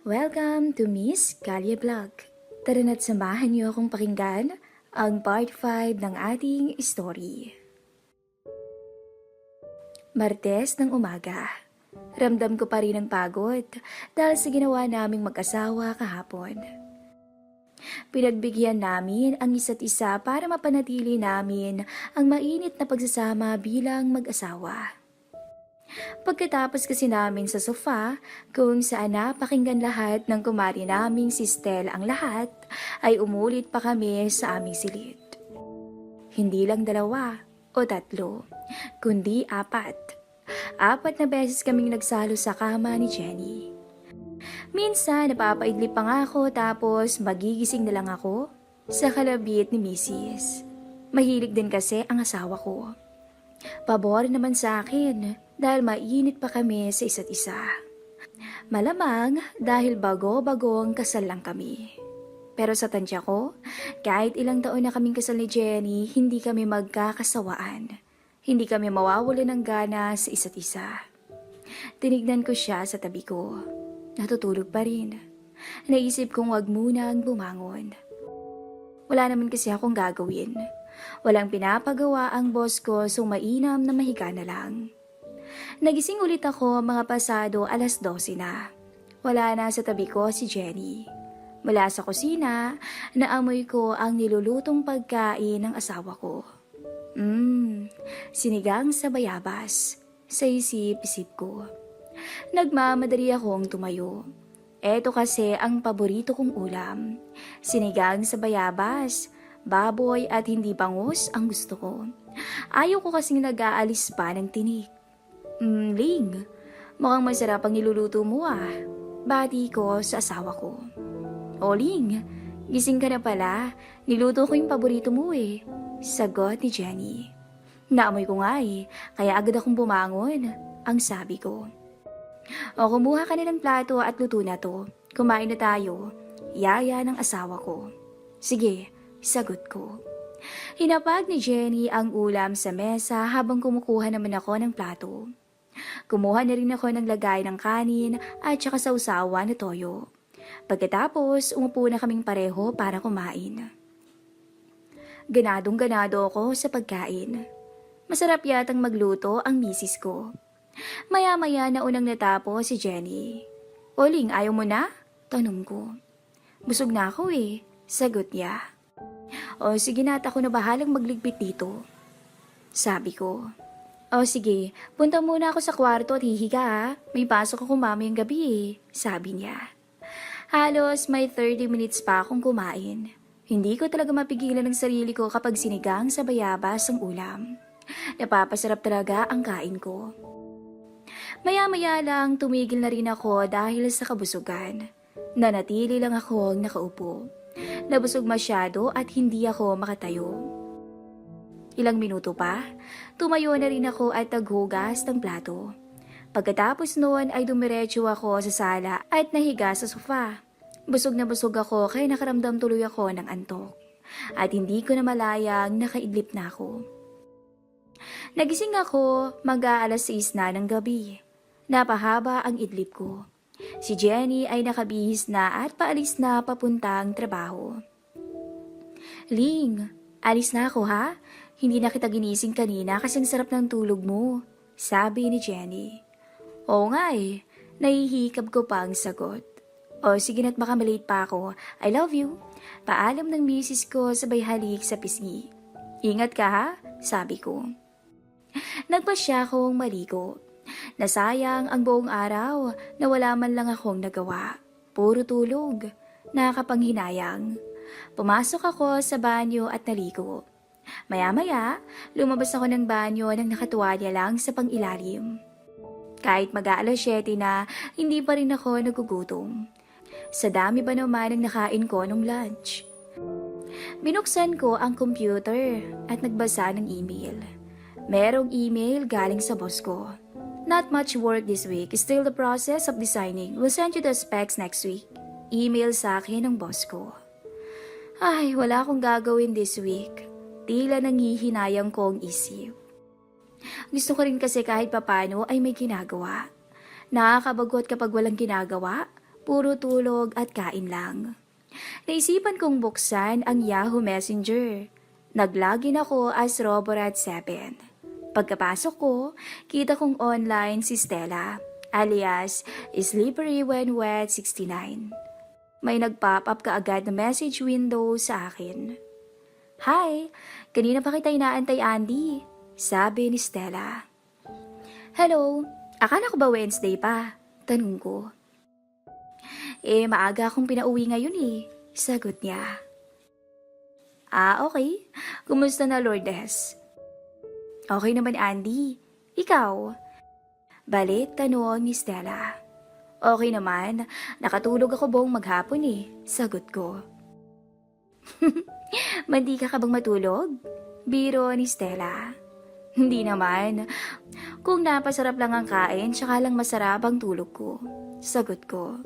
Welcome to Miss Kalye Vlog. Tara na't samahan niyo akong pakinggan ang part 5 ng ating story. Martes ng umaga. Ramdam ko pa rin ang pagod dahil sa ginawa naming mag-asawa kahapon. Pinagbigyan namin ang isa't isa para mapanatili namin ang mainit na pagsasama bilang mag-asawa. Pagkatapos kasi namin sa sofa, kung saan napakinggan lahat ng kumari naming si Stel ang lahat, ay umulit pa kami sa aming silid. Hindi lang 2 o 3, kundi 4. 4 na beses kaming nagsalo sa kama ni Jenny. Minsan napapaidlip pa nga ako tapos magigising na lang ako sa kalabit ni Mrs. Mahilig din kasi ang asawa ko. Pabor naman sa akin dahil mainit pa kami sa isa't isa. Malamang dahil bago-bagong kasal lang kami. Pero sa tansya ko, kahit ilang taon na kaming kasal ni Jenny, hindi kami magkakasawaan. Hindi kami mawawalan ng gana sa isa't isa. Tinignan ko siya sa tabi ko. Natutulog pa rin. Naisip kong wag munang bumangon. Wala naman kasi akong gagawin. Walang pinapagawa ang boss ko so mainam na mahiga na lang. Nagising ulit ako mga pasado 12:00 na. Wala na sa tabi ko si Jenny. Mula sa kusina, naamoy ko ang nilulutong pagkain ng asawa ko. Sinigang sa bayabas. Sa isip-isip ko. Nagmamadali akong tumayo. Eto kasi ang paborito kong ulam. Sinigang sa bayabas. Baboy at hindi bangus ang gusto ko. Ayaw ko kasing nag-aalis pa ng tinik. Ling, mukhang masarap ang niluluto mo ah. Bati ko sa asawa ko. O Ling, gising ka na pala. Niluto ko yung paborito mo eh. Sagot ni Jenny. Naamoy ko nga eh, kaya agad akong bumangon. Ang sabi ko. O kumuha ka na ng plato at luto na to. Kumain na tayo. Yaya ng asawa ko. Sige. Sagot ko. Hinapag ni Jenny ang ulam sa mesa habang kumukuha naman ako ng plato. Kumuha na rin ako ng lagay ng kanin at saka sausawan na toyo. Pagkatapos, umupo na kaming pareho para kumain. Ganadong-ganado ako sa pagkain. Masarap yatang magluto ang misis ko. Maya-maya na unang natapos si Jenny. Oling, ayaw mo na? Tanong ko. Busog na ako eh. Sagot niya. O sige na at ako na bahalang magligpit dito. Sabi ko. O sige, punta muna ako sa kwarto at hihiga ha. May pasok ako mamayang gabi eh. Sabi niya. Halos may 30 minutes pa akong kumain. Hindi ko talaga mapigilan ng sarili ko kapag sinigang sa bayabas ang ulam. Napapasarap talaga ang kain ko. Maya-maya lang tumigil na rin ako dahil sa kabusugan. Nanatili lang akong nakaupo. Nabusog masyado at hindi ako makatayo. Ilang minuto pa, tumayo na rin ako at naghugas ng plato. Pagkatapos noon ay dumiretso ako sa sala at nahiga sa sofa. Busog na busog ako kaya nakaramdam tuloy ako ng antok. At hindi ko na malayang nakaidlip na ako. Nagising ako mag-aalas 6 na ng gabi. Napahaba ang idlip ko. Si Jenny ay nakabihis na at paalis na papuntang trabaho. Ling, alis na ako ha? Hindi na kita ginising kanina kasi ang sarap ng tulog mo, sabi ni Jenny. Oo nga eh, nahihikab ko pa ang sagot. O sige na't baka malate pa ako, I love you. Paalam ng misis ko sabay halik sa pisngi. Ingat ka ha, sabi ko. Nagpasya akong maligo. Nasayang ang buong araw na wala man lang akong nagawa. Puro tulog. Nakakapanghinayang. Pumasok ako sa banyo at naligo. Maya-maya, lumabas ako ng banyo nang nakatuwalya lang sa pangilalim. Kahit mag-aalas 7 na, hindi pa rin ako nagugutom. Sa dami ba naman ang nakain ko nung lunch? Binuksan ko ang computer at nagbasa ng email. Merong email galing sa boss ko. Not much work this week. Still the process of designing. We'll send you the specs next week. Email sa akin ng boss ko. Ay, wala akong gagawin this week. Tila nangihinayang ko ang isip. Gusto ko rin kasi kahit papano ay may ginagawa. Nakakabagot kapag walang ginagawa. Puro tulog at kain lang. Naisipan kong buksan ang Yahoo Messenger. Nag-login ako as Roborat7. Pagkapasok ko, kita kong online si Stella, alias Slippery When Wet 69. May nag-pop up kaagad na message window sa akin. "Hi, kanina pa kita inaantay, Andy," sabi ni Stella. "Hello, akala ko ba Wednesday pa?" Tanong ko. Maaga akong pinauwi ngayon sagot niya. Okay. Kumusta na, Lourdes?" "Okay naman, Andy. Ikaw?" Balik tanong ni Stella. "Okay naman. Nakatulog ako buong maghapon sagot ko. "Mandika ka bang matulog?" Biro ni Stella. "Hindi naman. Kung napasarap lang ang kain, tsaka lang masarap ang tulog ko." Sagot ko.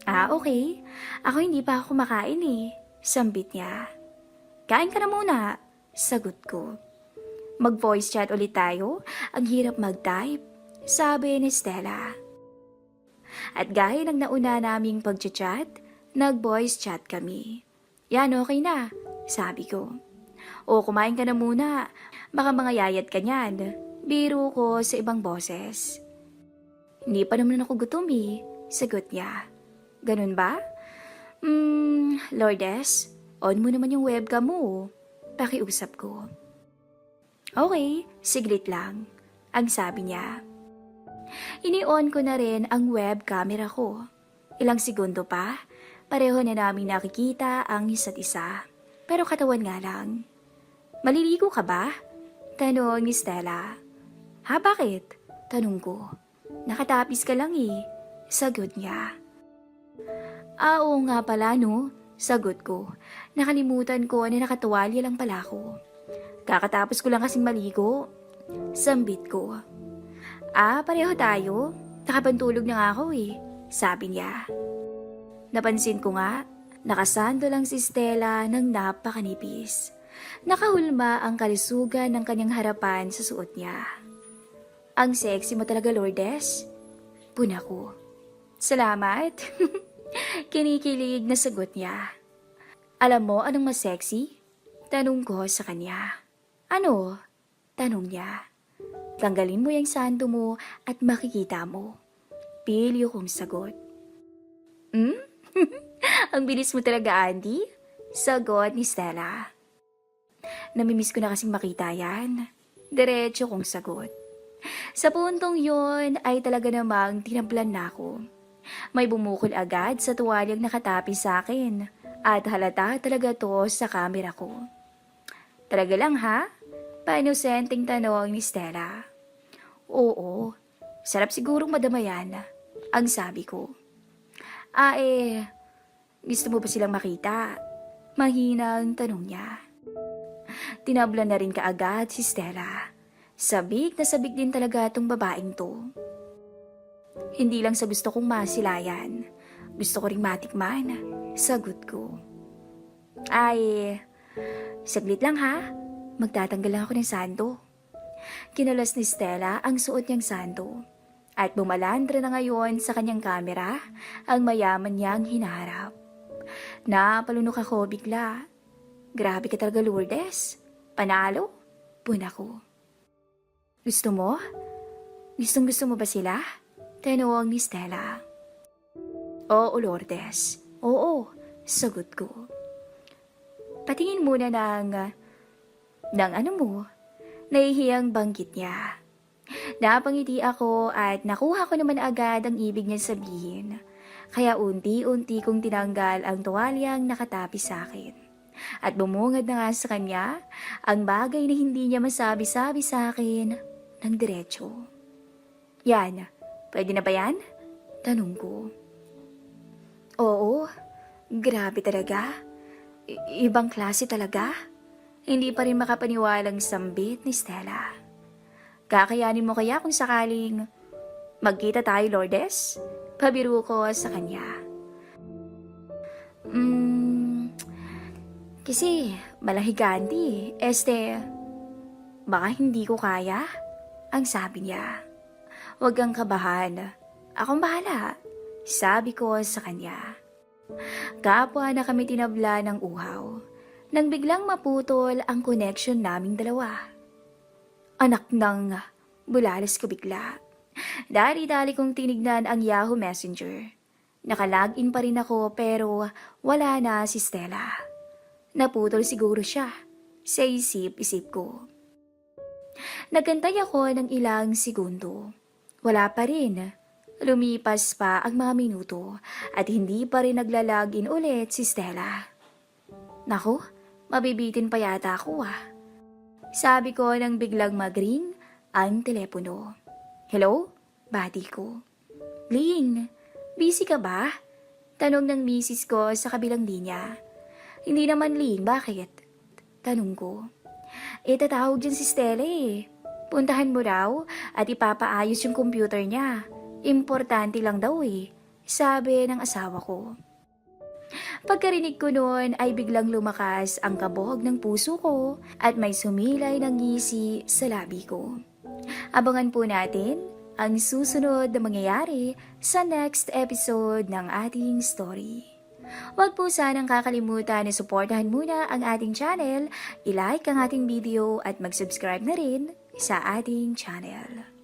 Okay. Ako hindi pa ako kumakain Sambit niya. "Kain ka na muna." Sagot ko. "Mag-voice chat ulit tayo? Ang hirap mag-type," sabi ni Stella. At gaya ng nauna naming pag-chat, nag-voice chat kami. "Yan, okay na," sabi ko. "O, kumain ka na muna. Baka mga yayat ka niyan." Biro ko sa ibang boses. "Hindi pa naman ako gutom sagot niya. "Ganun ba? Lourdes, on mo naman yung webcam mo." Pakiusap ko. "Okay, siglit lang," ang sabi niya. Ini-on ko na rin ang web camera ko. Ilang segundo pa, pareho na namin nakikita ang isa't isa. Pero katawan nga lang. "Maliligo ka ba?" Tanong ni Stella. "Ha, bakit?" Tanong ko. "Nakatapis ka lang sagot niya. Oo nga pala no, sagot ko. Nakalimutan ko na nakatuwalya lang pala ako. Kakatapos ko lang kasing maligo. Sambit ko. Pareho tayo. Nakapantulog na nga ako sabi niya. Napansin ko nga, nakasando lang si Stella ng napakanipis. Nakahulma ang kalisugan ng kanyang harapan sa suot niya. "Ang sexy mo talaga, Lourdes." Puna ko. "Salamat." Kinikilig na sagot niya. "Alam mo anong mas sexy?" Tanong ko sa kanya. "Ano?" Tanong niya. "Tanggalin mo yung sando mo at makikita mo." Pilyo kong sagot. Ang bilis mo talaga, Andy," sagot ni Stella. "Namimiss ko na kasing makita yan." Diretso kong sagot. Sa puntong yon ay talaga namang tinablan na ako. May bumukol agad sa tuwalyang nakatapi sa akin at halata talaga to sa kamera ko. "Talaga lang ha?" Painosenteng tanong ni Stella. "Oo, sarap sigurong madama yan," ang sabi ko. Gusto mo ba silang makita?" Mahinang tanong niya. Tinablan na rin kaagad si Stella. Sabik na sabik din talaga tong babaeng to. "Hindi lang sa gusto kong masilayan. Gusto ko ring matikman," sagot ko. Saglit lang ha. Magtatanggal lang ako ng sando." Kinalas ni Stella ang suot niyang sando. At bumalandra na ngayon sa kanyang kamera ang mayaman niyang hinaharap. Napalunok ako bigla. "Grabe ka talaga, Lourdes. Panalo?" Puna ko. "Gusto mo? Gusto mo ba sila?" Tanong ni Stella. "Oo, Lourdes. Oo," sagot ko. Patingin muna ng ano mo? Nahihiyang banggit niya. Napangiti ako at nakuha ko naman agad ang ibig niya sabihin. Kaya unti-unti kong tinanggal ang tuwalyang nakatapi sa akin. At bumungad na nga sa kanya ang bagay na hindi niya masabi-sabi sa akin ng diretso. "Yan, pwede na ba yan?" Tanong ko. "Oo, grabe talaga. Ibang klase talaga." Hindi pa rin makapaniwalang sambit ni Stella. "Kakayanin mo kaya kung sakaling magkita tayo, Lourdes?" Pabiro ko sa kanya. Kasi malahiganti. Baka hindi ko kaya," ang sabi niya. "Huwag kang kabahan. Akong bahala," Sabi ko sa kanya. Kapwa na kami tinabla ng uhaw. Nang biglang maputol ang connection naming dalawa. Anak ng bulalas ko bigla. Dali-dali kong tinignan ang Yahoo Messenger. Nakalagin pa rin ako pero wala na si Stella. Naputol siguro siya. Sa isip-isip ko. Nagantay ako ng ilang segundo. Wala pa rin. Lumipas pa ang mga minuto at hindi pa rin naglalagin ulit si Stella. Naku, mabibitin pa yata ako ah. Sabi ko nang biglang mag-ring ang telepono. Hello? Bati ko. Ling, busy ka ba? Tanong ng misis ko sa kabilang linya. Hindi naman Ling, bakit? Tanong ko. Tatawag dyan si Stella eh. Puntahan mo raw at ipapaayos yung computer niya. Importante lang daw eh, sabi ng asawa ko. Pagkarinig ko noon ay biglang lumakas ang kabog ng puso ko at may sumilay ng ngisi sa labi ko. Abangan po natin ang susunod na mangyayari sa next episode ng ating story. Huwag po sanang kakalimutan na suportahan muna ang ating channel, i-like ang ating video at mag-subscribe na rin sa ating channel.